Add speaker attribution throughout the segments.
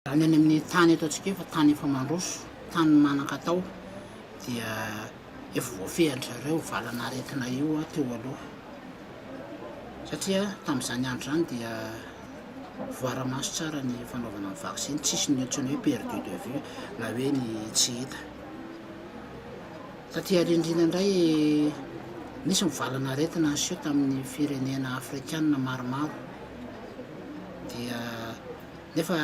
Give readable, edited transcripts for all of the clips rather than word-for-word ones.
Speaker 1: Raha ny amin'ny tany ataontsika fa tany efa mandroso, tany manan-katao dia efa voafehitra reo valanaretina io teo aloha satria tamin'izany andro zany dia voara-maso tsara ny fanaovana ny vaksiny, tsisy ny antsoina hoe perdu de vue na hoe ny tsy hita satria rindrina indray nisy mivalanaretina an'sio tamin'ny firenena afrikanina maromaro dia nefa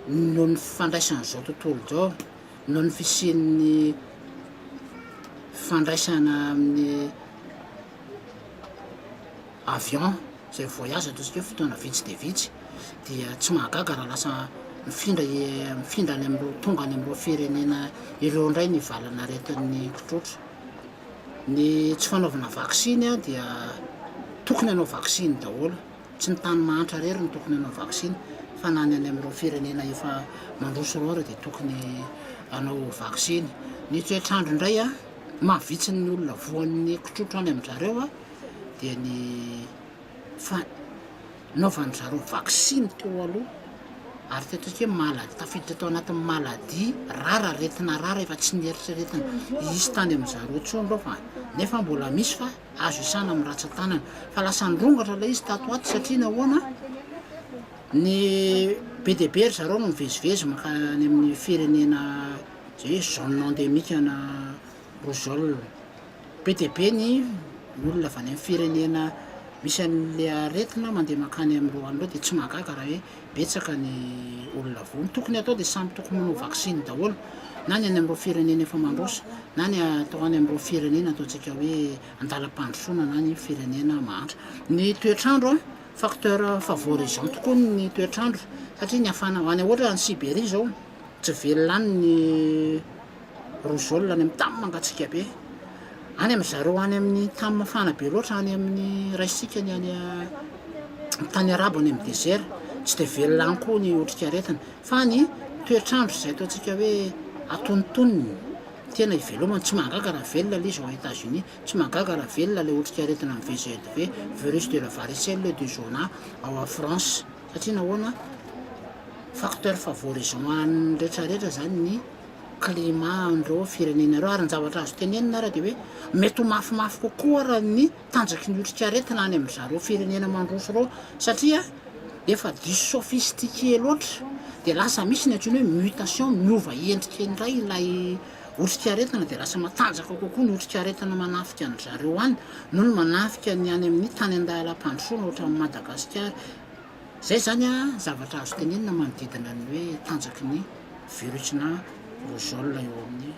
Speaker 1: noho ny fifandraisan'izao tontolo zao, noho ny fisian'ny fifandraisana amin'ny avion zay voyage ataontsika hoe fotoana vitsy de vitsy dia tsy mahagaga raha lasa mifindra any amin'ireo tonga any amin'ireo firenena ireo indray ny valanaretin'ny kitrotra. Ny tsy fanaovana vaksiny dia tokony hanao vaksiny daholo, tsy ny tany mahantra rery ny tokony hanao vaksiny fa na ny any amin'ireo firenena efa mandroso reo ary dia tokony hanao vaksiny. Ny toetr'andro indray mahavitsy ny olona voan'ny kitrotra any amin'zareo dia ny fanaovan'ny zareo vaksiny teo aloha ary ataontsika hoe malady tafiditra tao anatin'ny malady rara, aretina rara efa tsy nieritreretina hisy tany amin'zareo intsony reo fa nefa mbola misy fa azo isana amin'ny ratsan-tanana fa lasa nirongatra ilay izy tato ato satria nahoana ny be dia be ry zareo no mivezivezy makany amin'ny firenena zay hoe zone endémique na rougeole. Be dia be ny olona avy any amin'ny firenena misy an'le aretina mandeha makany amin'ireo an'ireo dia tsy mahagaga raha hoe betsaka ny olona voany. Tokony atao dia samy tokony manao vaksiny daholo na ny any amin'ireo firenena efa mandroso na ny atao any amin'ireo firenena ataontsika hoe andalam-pandrosoana na ny firenena mahantra. Ny toetr'andro facteur favorisant tokoa ny toetr'andro satria ny hafana any ohatra ny Siberia zao tsy velona any ny rougeole any amin'ny tany mangatsiaka be, any amin'zareo any amin'ny tany mafana be loatra any amin'ny raisitsika ny any tany arabo any amin'ny désert tsy dia velona any koa ny otrikaretina fa ny toetr'andro zay ataontsika hoe atonontonony tena ivelomany, tsy mahagaga raha velona ilay izy ao États-Unis, tsy mahagaga raha velona ilay otrikaretina amin'ny VZV virus de la varicelle du jaune ao France satria nahoana facteur favorisant an'ny rehetrarehetra zany ny climat andreo firenena reo ary ny zavatra azo tenenina ary dia hoe mety ho mafimafy kokoa raha ny tanjaky ny otrikaretina any amin'zareo firenena mandroso reo satria efa diso sophistiqué loatra dia lasa misy ny antsoina hoe mutation, miova endrika indray ilay otrikaretina dia lasa matanjaka kokoa ny otrikaretina manafika ny zareo any noho ny manafika ny any amin'ny tany andalam-pandrosoana ohatra amin'ny Madagasikara. Zay zany zavatra azo tenenina manodidina ny hoe tanjaky ny virus na rougeole eo amin'ny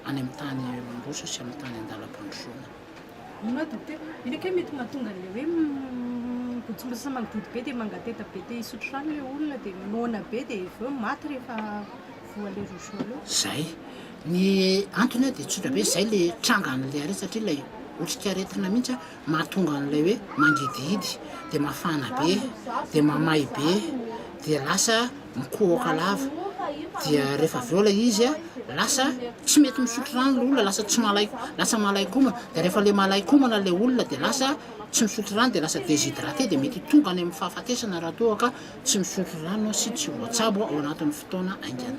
Speaker 1: any amin'ny tany mandroso sy amin'ny tany andalam-pandrosoana.
Speaker 2: Ino docteur, ino ke mety mahatonga an'ilay hoe botsimotsy magnodidy be dia mangateta be dia hisotro rano ilay olona dia noana be dia aveo maty rehefa voan'ilay rougeole io.
Speaker 1: Zay ny antony dia tsotra be zay le trangan'ilay are satria ilay otrikaretina mihitsy mahatonga an'ilay hoe mangidihidy dia mafana be dia mamay be dia lasa mikohoka lava dia rehefa aveo ilay izy lasa tsy mety misotro rano ilay olona, lasa tsy lasa malaikomana dia rehefa le malaikomana ilay olona dia lasa tsy misotro rano dia lasa déshydraté dia mety tonga any amin'ny fahafatesana raha toa ka tsy misotro rano sy tsy voatsabo ao anatin'ny fotoana aingana.